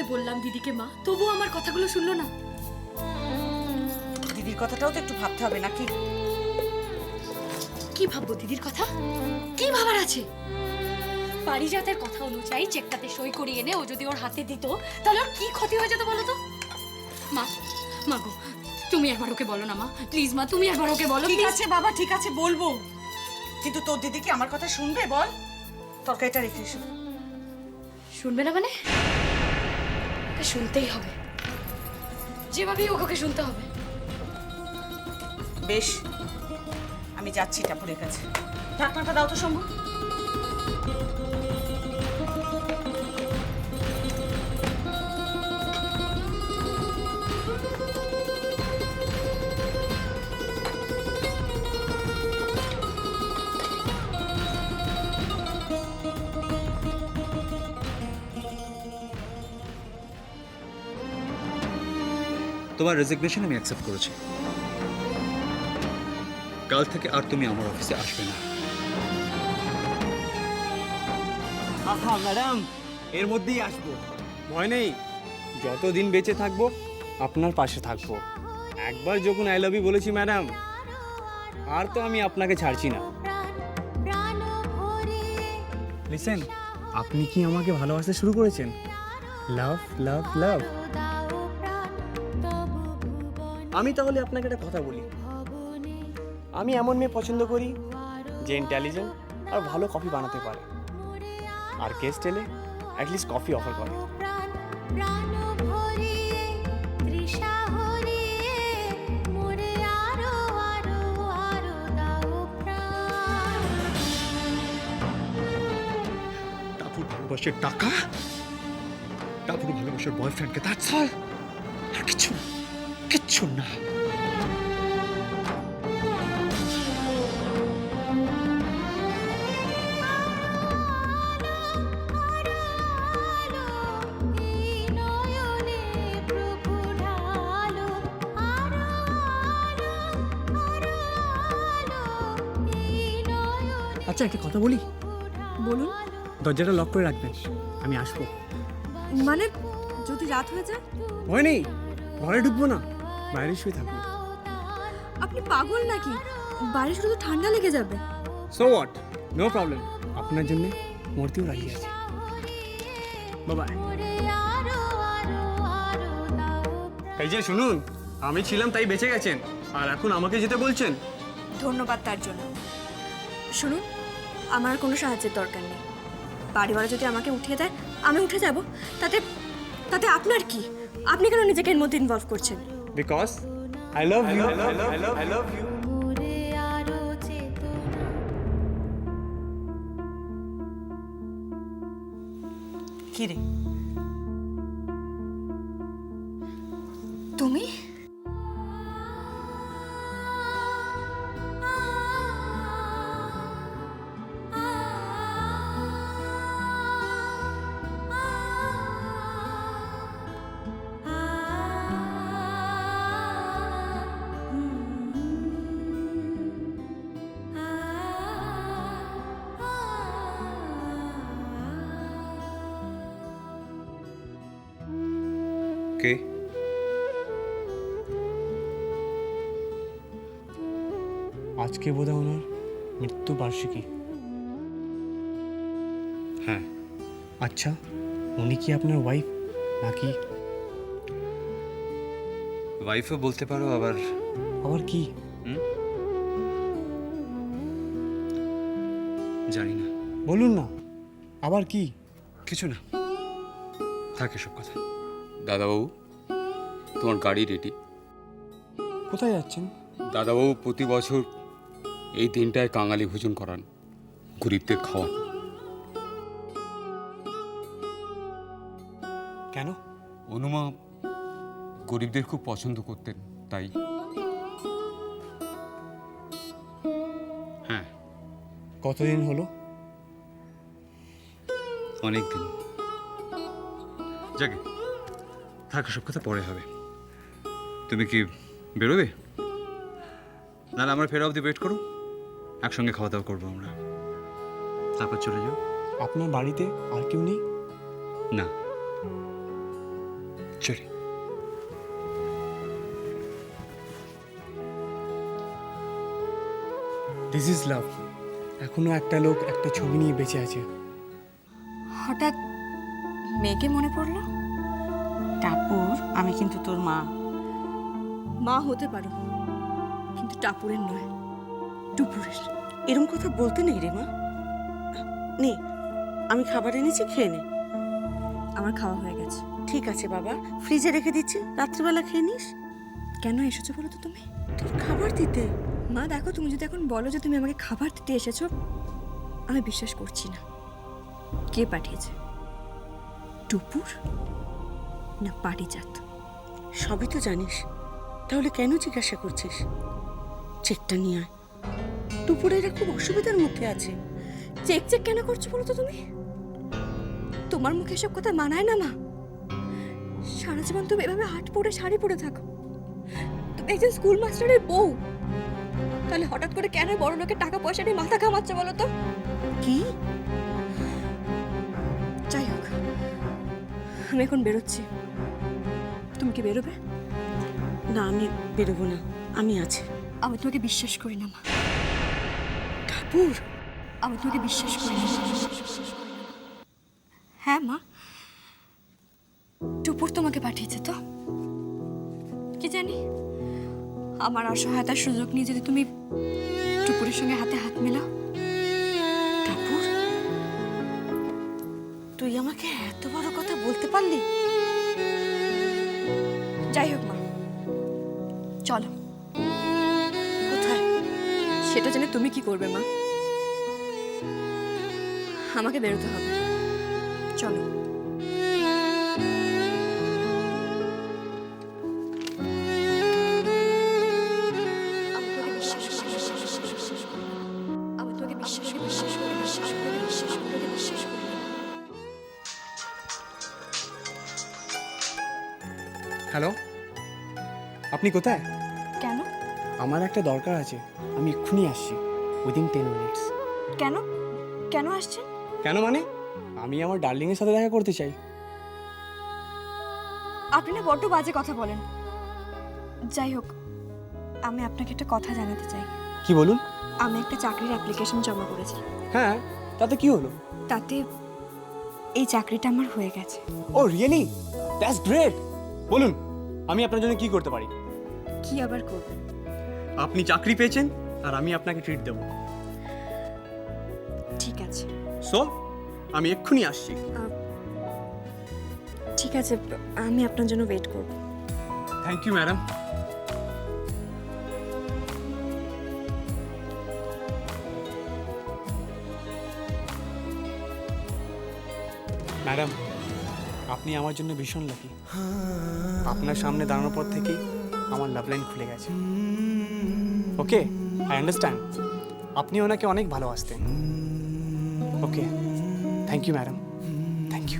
করে বললাম দিদিকে মা, তবু আমার কথাগুলো শুনলো না। দিদির কথাটাও তো একটু ভাবতে হবে নাকি? কি ভাববো দিদির কথা? কি ভাবার আছে? পারিজাতের কথা অনুযায়ী চেকটাতে সই করিয়ে এনে ও যদি ওর হাতে দিত, তাহলে ওর কি ক্ষতি হয়ে যেত বলো তো? মা, মা গো, তুমি একবার ওকে বলো না মা, প্লিজ মা, তুমি একবার ওকে বলো। ঠিক আছে বাবা, ঠিক আছে বলবো, কিন্তু তোর দিদি কি আমার কথা শুনবে বল? তরকারিটা রেখে এসো। শুনবে না মানে? ওকে শুনতেই হবে, যেভাবেই ওকে শুনতে হবে। বেশ, আমি যাচ্ছি টাপুরের কাছে। ঢাকনাটা দাও তো শম্ভু। তোমার রেজিগনেশন আমি অ্যাকসেপ্ট করেছি। কাল থেকে আর তুমি আমার অফিসে আসবে না। আহা ম্যাডাম, এর মধ্যেই আসবো, ভয় নেই। যতদিন বেঁচে থাকবো আপনার পাশে থাকবো। একবার যখন আই লাভ ইউ বলেছি ম্যাডাম, আর তো আমি আপনাকে ছাড়ছি না। লিসেন, আপনি কি আমাকে ভালোবাসতে শুরু করেছেন? লাভ লাভ লাভ। আমি তাহলে আপনাকে একটা কথা বলি। আমি এমন মেয়ে পছন্দ করি যে ইন্টেলিজেন্ট আর ভালো কফি বানাতে পারে, আর গেস্ট এলে অ্যাটলিস্ট কফি অফার করে। টাপুর ভালোবাসার টাকা, টাপুর ভালোবাসার বয়ফ্রেন্ডকে, দ্যাটস অল। আর কিচ্ছু না, কিচ্ছু না। আচ্ছা, একটা কথা বলি। বলুন। দরজাটা লক করে রাখবেন, আমি আসবো। মানে যদি রাত হয়ে যায়? ভয় নেই, ঘরে ঢুকবো না, বাইরে শুয়ে থাকবো। আপনি পাগল নাকি? বাইরে শুধু ঠান্ডা লেগে যাবে। So what, no problem. আপনার জন্য মূর্তিও রাখি আছে। বাবা, এই যে শুনুন, আমি ছিলাম তাই বেঁচে গেছেন, আর এখন আমাকে যেতে বলছেন? ধন্যবাদ তার জন্য। শুনুন, আমার কোনো সাহায্যের দরকার নেই। বাড়িওয়ালা যদি আমাকে উঠিয়ে দেয়, আমি উঠে যাব। তাতে তাতে আপনার কি? আপনি কেন নিজেকে এর মধ্যে ইনভলভ করছেন? Because I love you, I love you. কি রে, তুমি? কে? আজকে বোধহয় ওনার মৃত্যু বার্ষিকী। হ্যাঁ। আচ্ছা, উনি কি আপনার ওয়াইফ নাকি? ওয়াইফও বলতে পারো, আবার আবার কি? জানি না। বলুন না, আবার কি? কিছু না, থাকে সব কথা। দাদাবাবু, তোমার গাড়ি রেডি। কোথায় যাচ্ছেন? দাদাবাবু প্রতি বছর এই দিনটায় কাঙালি ভোজন করান, গরিবদের খাওয়ান। কেন? অনুমা গরিবদের খুব পছন্দ করতেন, তাই। হ্যাঁ। কতদিন হলো? অনেক দিন। যাকে থাকে সব কথা পরে হবে। তুমি কি বেরোবে? নাহলে আমরা ফেরা অবধি ওয়েট করো, একসঙ্গে খাওয়া দাওয়া করবো আমরা, তারপর চলে যাও। আপনার বাড়িতে আর কেউ নেই? না, চলি। This is love. এখনো একটা লোক একটা ছবি নিয়ে বেঁচে আছে। হঠাৎ মেয়েকে মনে পড়লো? টাপুর, আমি কিন্তু তোর মা। মা হতে পারো, কিন্তু টাপুরের নয়, টুপুরের। এরম কথা বলতে নেই রে মা। নে, আমি খাবার এনেছি, খেয়ে নে। আমার খাওয়া হয়ে গেছে। ঠিক আছে বাবা, ফ্রিজে রেখে দিচ্ছি, রাত্রিবেলা খেয়ে নিস। কেন এসেছো বলো তো তুমি? তোর খাবার দিতে। মা দেখো, তুমি যদি এখন বলো যে তুমি আমাকে খাবার দিতে এসেছো, আমি বিশ্বাস করছি না। কে পাঠিয়েছে? টুপুর না পারিজাত? সবই তো জানিস, তাহলে কেন জিজ্ঞাসা করছিস? চেকটা নিয়ে আয়। টুপুরেরা খুব অসুবিধার মধ্যে আছে। চেক চেক কেন করছো বলো তো তুমি? তোমার মুখে এসব কথা মানায় না মা। সারা জীবন তুমি এভাবে হাট পরে শাড়ি পরে থাকো। তুমি একজন স্কুল মাস্টারের বউ, তাহলে হঠাৎ করে কেন বড় লোকের টাকা পয়সা নিয়ে মাথা ঘামাচ্ছে বলো তো? কি? যাই হোক, আমি এখন বেরোচ্ছি। তুমি কি বেরোবে? না, আমি বেরোবো না, আমি আছি। আমি তোমাকে বিশ্বাস করি না মা। টাপুর, আমি তোমাকে বিশ্বাস করি না। হ্যাঁ মা, টুপুর তোমাকে পাঠিয়েছে তো? কি জানি, আমার অসহায়তার সুযোগ নিয়ে যদি তুমি টুপুরের সঙ্গে হাতে হাত মেলাও। টাপুর, তুই আমাকে এত বড় কথা বলতে পারলি? যাই হোক মা, চলো। কোথায়? সেটা জেনে তুমি কি করবে মা? আমাকে বেরোতে হবে, চলো। আমি তোকে বিশ্বাস করি, আমি তোকে বিশ্বাস করি, বিশ্বাস করি, বিশ্বাস করি, বিশ্বাস করি, বিশ্বাস করি। হ্যালো, আপনি কোথায়? কেন? আমার একটা দরকার আছে, আমি এক্ষুনি আসছি, উইদিন 10 মিনিটস। কেন? কেন আসছেন? কেন মানে? আমি আমার ডার্লিংয়ের সাথে দেখা করতে চাই। আপনি না বড্ড বাজে কথা বলেন। যাই হোক, আমি আপনাকে একটা কথা জানাতে চাই। কি বলুন? আমি একটা চাকরির অ্যাপ্লিকেশন জমা করেছি। হ্যাঁ, তাতে কি হলো? তাতে এই চাকরিটা আমার হয়ে গেছে। ও রিয়েলি? That's great. বলুন, আমি আপনার জন্য কি করতে পারি? কি আবার করবেন? আপনি চাকরি পেয়েছেন আর আমি আপনাকে ট্রিট দেবো। ঠিক আছে, সো আমি এক্ষুনি আসছি। ঠিক আছে, আমি আপনার জন্য ওয়েট করব। Thank you madam. ম্যাডাম, আপনি আমার জন্য ভীষণ লাকি। আপনার সামনে দাঁড়ানোর পর থেকেই আমার লাভ লাইন খুলে গেছে। Okay, I understand. আপনি ওনাকে অনেক ভালোবাসতেন। Okay, thank you madam, thank you.